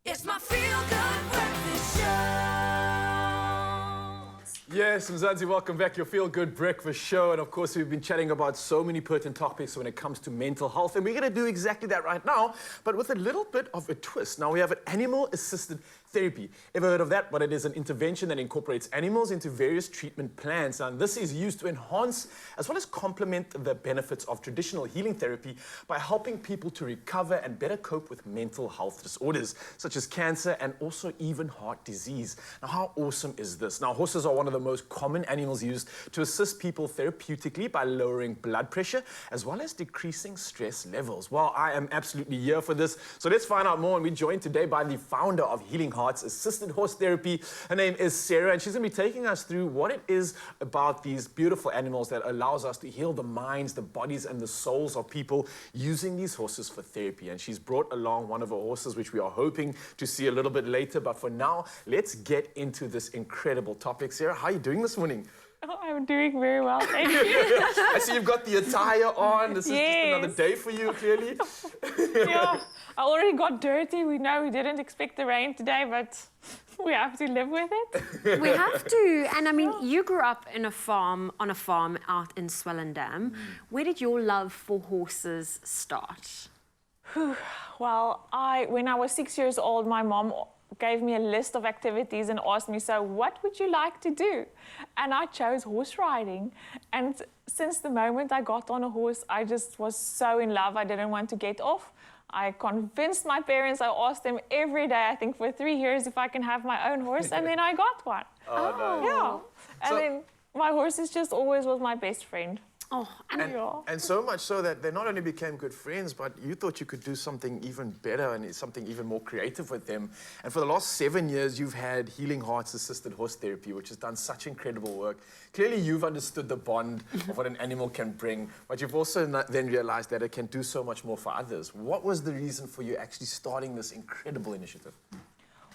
It's my feel-good breakfast show. Yes, Mzansi, welcome back. Your Feel Good Breakfast Show. And of course, we've been chatting about so many pertinent topics when it comes to mental health. And we're going to do exactly that right now, but with a little bit of a twist. Now, we have an animal-assisted therapy. Ever heard of that? But it is an intervention that incorporates animals into various treatment plans. And this is used to enhance as well as complement the benefits of traditional healing therapy by helping people to recover and better cope with mental health disorders, such as cancer and also even heart disease. Now, how awesome is this? Now, horses are one of the most common animals used to assist people therapeutically by lowering blood pressure as well as decreasing stress levels. Well, I am absolutely here for this. So let's find out more. And we're joined today by the founder of Healing Hearts Assisted Horse Therapy. Her name is Sarah, and she's going to be taking us through what it is about these beautiful animals that allows us to heal the minds, the bodies, and the souls of people using these horses for therapy. And she's brought along one of her horses, which we are hoping to see a little bit later. But for now, let's get into this incredible topic. Sarah, how are you doing this morning? Oh, I'm doing very well, thank you. I see you've got the attire on. This is just another day for you, clearly. Yeah, I already got dirty. We know we didn't expect the rain today, but we have to live with it. We have to. And I mean, you grew up on a farm out in Swellendam. Where did your love for horses start? Well, when I was 6 years old, my mom gave me a list of activities and asked me, so what would you like to do? And I chose horse riding. And since the moment I got on a horse, I just was so in love. I didn't want to get off. I convinced my parents. I asked them every day, I think for 3 years, if I can have my own horse, and then I got one. Oh, no. Yeah. And then my horse is just always was my best friend. Oh, And so much so that they not only became good friends, but you thought you could do something even better and something even more creative with them. And for the last 7 years, you've had Healing Hearts Assisted Horse Therapy, which has done such incredible work. Clearly, you've understood the bond of what an animal can bring, but you've also then realized that it can do so much more for others. What was the reason for you actually starting this incredible initiative?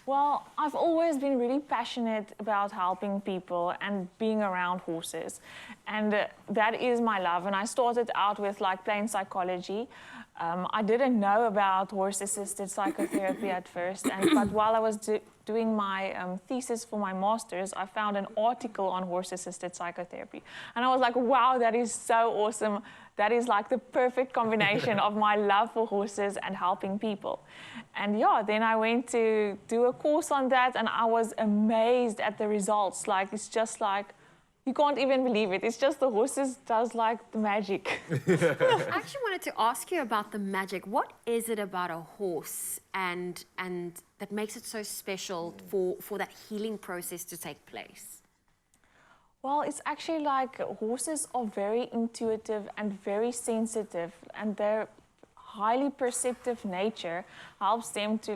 Well, I've always been really passionate about helping people and being around horses. And that is my love. And I started out with like plain psychology. I didn't know about horse-assisted psychotherapy at first. But while I was doing my thesis for my master's, I found an article on horse-assisted psychotherapy. And I was like, wow, that is so awesome. That is like the perfect combination of my love for horses and helping people. And yeah, then I went to do a course on that, and I was amazed at the results. Like, it's just like, you can't even believe it. It's just the horses does like the magic. I actually wanted to ask you about the magic. What is it about a horse and that makes it so special for that healing process to take place? Well, it's actually like horses are very intuitive and very sensitive, and their highly perceptive nature helps them to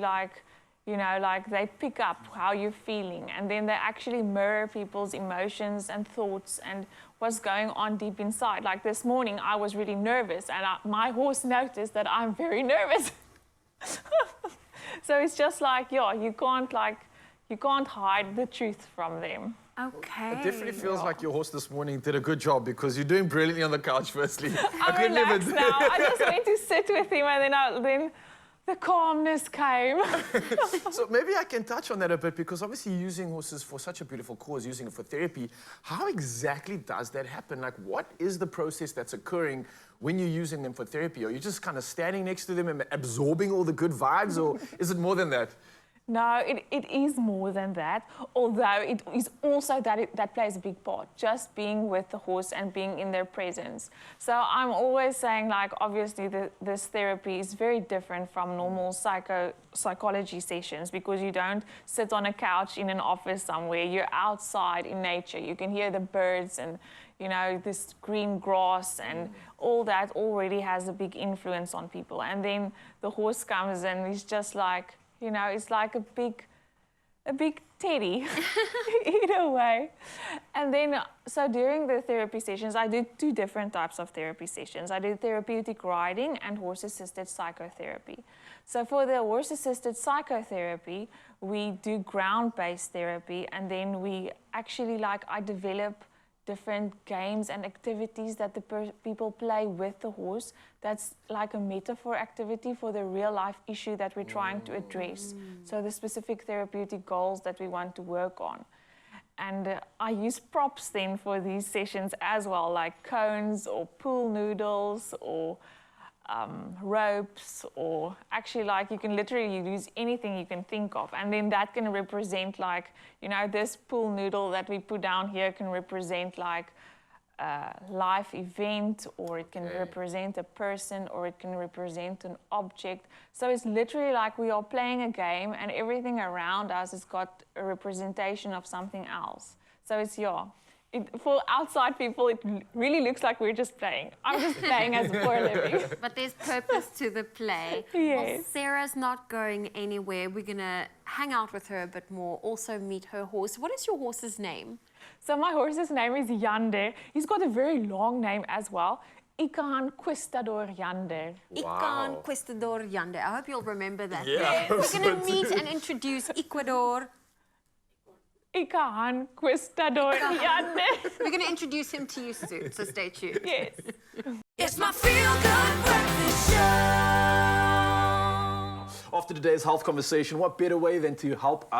they pick up how you're feeling, and then they actually mirror people's emotions and thoughts and what's going on deep inside. Like this morning, I was really nervous, and my horse noticed that I'm very nervous. So it's just like, you can't hide the truth from them. Okay. It definitely feels like your horse this morning did a good job because you're doing brilliantly on the couch, firstly. I'm relaxed now. I just went to sit with him, and then the calmness came. So maybe I can touch on that a bit, because obviously using horses for such a beautiful cause, using it for therapy, how exactly does that happen? Like, what is the process that's occurring when you're using them for therapy? Are you just kind of standing next to them and absorbing all the good vibes, or is it more than that? No, it is more than that, although it is also that plays a big part, just being with the horse and being in their presence. So I'm always saying, like, obviously this therapy is very different from normal psychology sessions, because you don't sit on a couch in an office somewhere. You're outside in nature. You can hear the birds and, this green grass, and all that already has a big influence on people. And then the horse comes and he's just like, it's like a big teddy in a way. And then, so during the therapy sessions, I do 2 different types of therapy sessions. I do therapeutic riding and horse-assisted psychotherapy. So for the horse-assisted psychotherapy, we do ground-based therapy, and then we actually, I develop different games and activities that the people play with the horse. That's like a metaphor activity for the real life issue that we're trying to address. So the specific therapeutic goals that we want to work on. And I use props then for these sessions as well, like cones or pool noodles or ropes, or actually like you can literally use anything you can think of, and then that can represent like, you know, this pool noodle that we put down here can represent like a life event, or it can represent a person, or it can represent an object. So it's literally like we are playing a game and everything around us has got a representation of something else. So it's for outside people, it really looks like we're just playing. I'm just playing as for a living. But there's purpose to the play. Yes. Well, Sarah's not going anywhere. We're going to hang out with her a bit more, also meet her horse. What is your horse's name? So my horse's name is Yander. He's got a very long name as well. Conquistador Yander. Wow. Conquistador Yander. I hope you'll remember that. Yeah. We're going to meet and introduce Ecuador. Conquistador Yander. We're going to introduce him to you soon, so stay tuned. Yes. It's my feel-good breakfast show. After today's health conversation, what better way than to help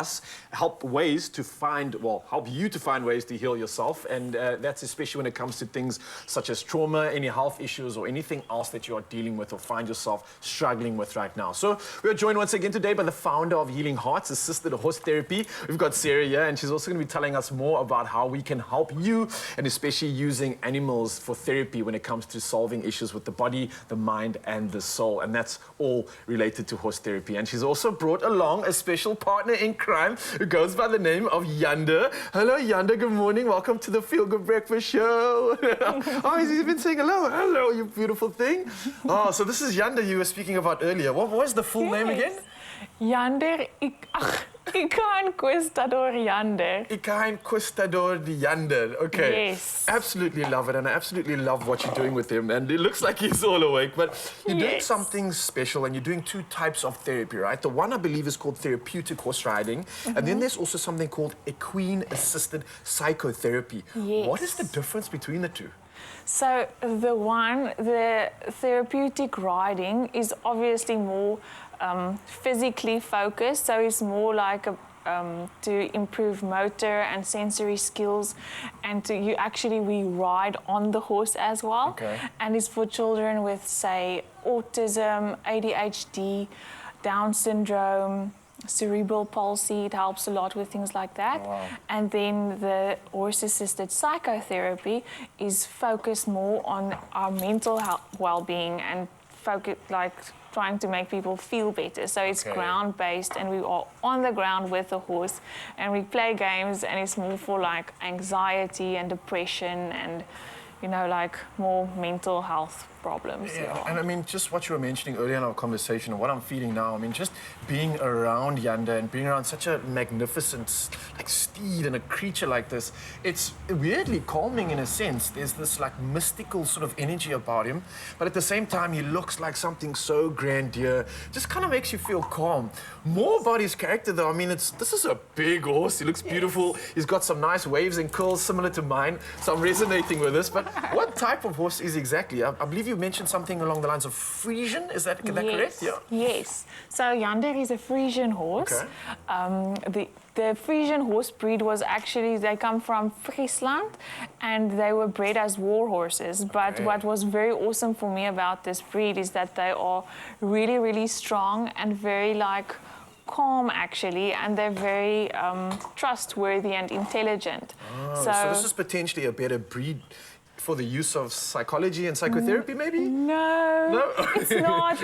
you to find ways to heal yourself, and that's especially when it comes to things such as trauma, any health issues, or anything else that you are dealing with or find yourself struggling with right now. So we are joined once again today by the founder of Healing Hearts Assisted Horse Therapy. We've got Sarah here, and she's also going to be telling us more about how we can help you, and especially using animals for therapy when it comes to solving issues with the body, the mind, and the soul, and that's all related to horse therapy. And she's also brought along a special partner in crime who goes by the name of Yander. Hello, Yander. Good morning. Welcome to the Feel Good Breakfast Show. Oh, he's been saying hello. Hello, you beautiful thing. Oh, so this is Yander you were speaking about earlier. What was the full name again? Yander Conquistador Yander. Conquistador Yander. Okay. Yes. Absolutely love it, and I absolutely love what you're doing with him. And it looks like he's all awake, but you're doing Yes. something special, and you're doing two types of therapy, right? The one I believe is called therapeutic horse riding, and then there's also something called equine-assisted psychotherapy. Yes. What is the difference between the two? So the therapeutic riding is obviously more physically focused, so it's more like to improve motor and sensory skills, and we ride on the horse as well. Okay. And it's for children with, say, autism, ADHD, Down syndrome, cerebral palsy. It helps a lot with things like that. Wow. And then the horse-assisted psychotherapy is focused more on our mental well-being and trying to make people feel better. So it's ground-based, and we are on the ground with the horse, and we play games, and it's more for like anxiety and depression and, you know, like more mental health problems. Yeah, and I mean, just what you were mentioning earlier in our conversation and what I'm feeling now, I mean, just being around Yander and being around such a magnificent like steed and a creature like this, it's weirdly calming in a sense. There's this like mystical sort of energy about him, but at the same time, he looks like something so grandeur, just kind of makes you feel calm. More about his character though, I mean, this is a big horse, he looks beautiful, he's got some nice waves and curls similar to mine, so I'm resonating with this, but what type of horse is he exactly? I believe you mentioned something along the lines of Frisian, is that correct? Yeah. Yes. So Yander is a Frisian horse. Okay. The Frisian horse breed was actually, they come from Friesland, and they were bred as war horses. But what was very awesome for me about this breed is that they are really, really strong and very calm actually, and they're very trustworthy and intelligent. Oh, so this is potentially a better breed for the use of psychology and psychotherapy, maybe? No, it's not.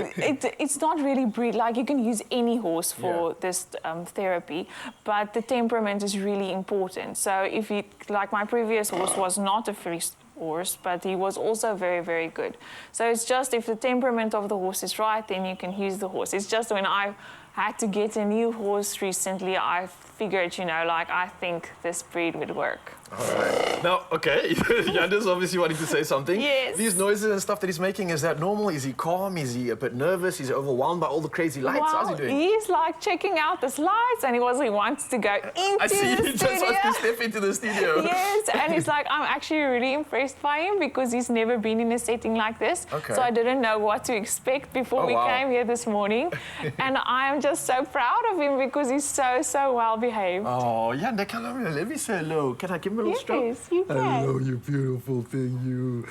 It's not really breed. Like, you can use any horse for this therapy, but the temperament is really important. So if you, like my previous horse was not a free horse, but he was also very, very good. So it's just if the temperament of the horse is right, then you can use the horse. It's just when I had to get a new horse recently, I figured, I think this breed would work. All right. Now, okay, Yanda's obviously wanting to say something. Yes. These noises and stuff that he's making, is that normal? Is he calm? Is he a bit nervous? Is he overwhelmed by all the crazy lights? How's he doing? He's like checking out the slides and he wants to go into I see, the he studio. just wants to step into the studio. Yes, and it's like, I'm actually really impressed by him because he's never been in a setting like this. Okay. So I didn't know what to expect before we came here this morning. And I'm just so proud of him because he's so well behaved. Oh, Yanda, come on, let me say hello. Can I give him a little stroke? Yes, you can. Hello, you beautiful thing, you.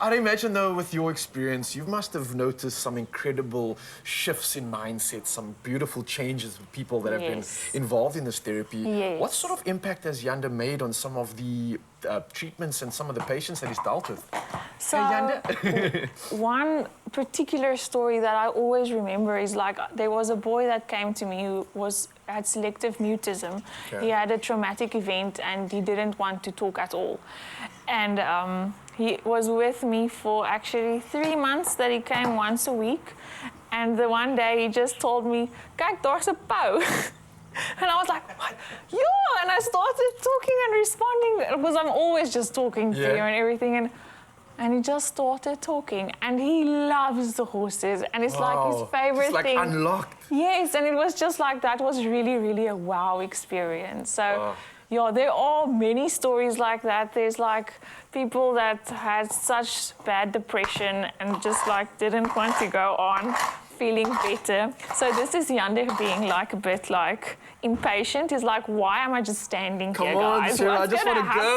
I'd imagine, though, with your experience, you must have noticed some incredible shifts in mindset, some beautiful changes with people that have been involved in this therapy. Yes. What sort of impact has Yanda made on some of the treatments and some of the patients that he's dealt with? So, Yanda. one particular story that I always remember is like there was a boy that came to me who had selective mutism. Okay. He had a traumatic event and he didn't want to talk at all. And he was with me for actually 3 months that he came once a week. And the one day he just told me, "Kijk, daar's 'n pauw." And I was like, "What? Yeah!" And I started talking and responding because I'm always just talking to you and everything. And he just started talking. And he loves the horses. And it's like his favorite It's like thing. unlocked. Yes, and it was just like that was really a wow experience. So, yeah, there are many stories like that. There's like people that had such bad depression and just like didn't want to go on feeling better. So this is Yanda being like a bit like impatient. He's like, why am I just standing here, Come on, guys? Sarah, I What's just want gonna to go.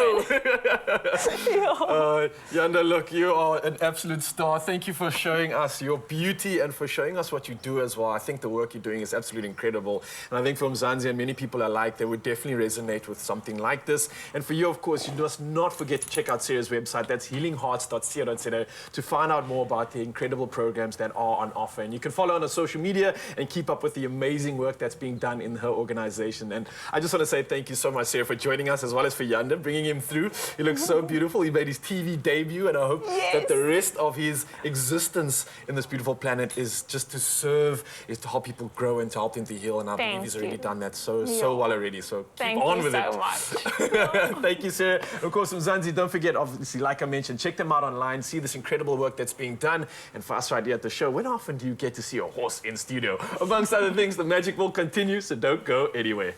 happen?" Yanda, look, you are an absolute star. Thank you for showing us your beauty and for showing us what you do as well. I think the work you're doing is absolutely incredible. And I think from Mzansi and many people alike, they would definitely resonate with something like this. And for you, of course, you must not forget to check out Sarah's website. That's healinghearts.co.za to find out more about the incredible programs that are on offer. And you can follow her on social media and keep up with the amazing work that's being done in her organization. And I just want to say thank you so much, Sarah, for joining us, as well as for Yanda, bringing him through. He looks so beautiful. He made his TV debut, and I hope that the rest of his existence in this beautiful planet is just to serve, is to help people grow and to help them to heal. And I believe he's already done that so well already. So keep on with it. Thank you so much. Thank you, Sarah. Of course, Mzansi, don't forget, obviously, like I mentioned, check them out online, see this incredible work that's being done. And for us right here at the show, when often do you get to see a horse in studio? Amongst other things, the magic will continue, so don't go anywhere.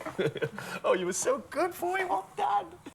Oh, you were so good for him. Well done.